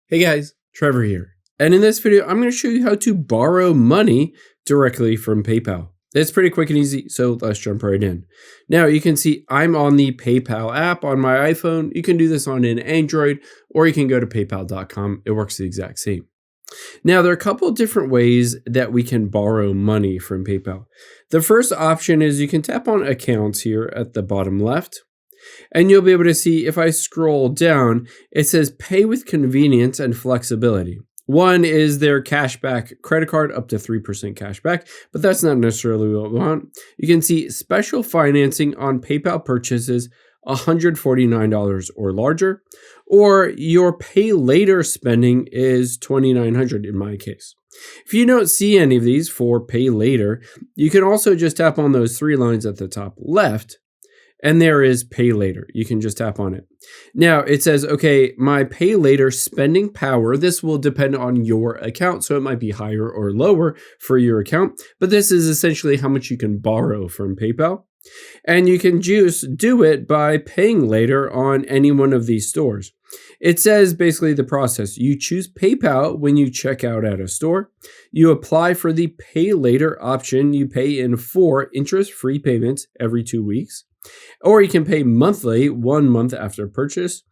Hey guys, Trevor here. And in this video, I'm going to show you how to borrow money directly from PayPal. It's pretty quick and easy, so let's jump right in. Now you can see I'm on the PayPal app on my iPhone. You can do this on an Android, or you can go to paypal.com. It works the exact same. Now, there are a couple of different ways that we can borrow money from PayPal. The first option is you can tap on accounts here at the bottom left. And you'll be able to see if I scroll down, it says pay with convenience and flexibility. One is their cashback credit card, up to 3% cashback, but that's not necessarily what we want. You can see special financing on PayPal purchases $149 or larger, or your pay later spending is $2,900 in my case. If you don't see any of these for pay later, you can also just tap on those three lines at the top left. And there is pay later. You can just tap on it. Now it says, okay, my pay later spending power, this will depend on your account. So it might be higher or lower for your account, but this is essentially how much you can borrow from PayPal. And you can just do it by paying later on any one of these stores. It says basically the process. You choose PayPal when you check out at a store. You apply for the pay later option. You pay in 4 interest-free payments every 2 weeks. Or you can pay monthly, 1 month after purchase,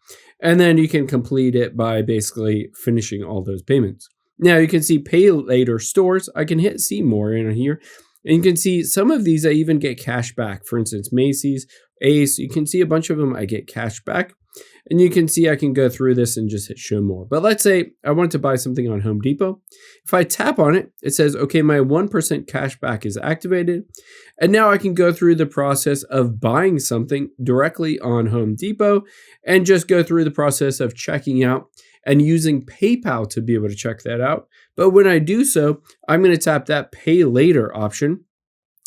and then you can complete it by basically finishing all those payments. Now you can see pay later stores. I can hit see more in here, and you can see some of these I even get cash back. For instance, Macy's, Ace, you can see a bunch of them I get cash back. And you can see I can go through this and just hit show more. But let's say I want to buy something on Home Depot. If I tap on it, it says, okay, my 1% cash back is activated. And now I can go through the process of buying something directly on Home Depot and just go through the process of checking out and using PayPal to be able to check that out. But when I do so, I'm going to tap that pay later option.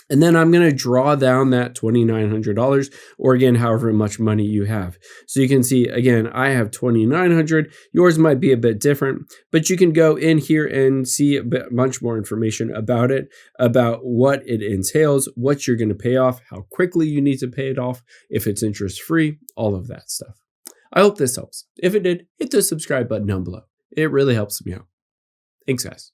And then I'm going to draw down that $2,900, or again, however much money you have. So you can see, again, I have $2,900. Yours might be a bit different, but you can go in here and see a bunch more information about it, about what it entails, what you're going to pay off, how quickly you need to pay it off, if it's interest-free, all of that stuff. I hope this helps. If it did, hit the subscribe button down below. It really helps me out. Thanks, guys.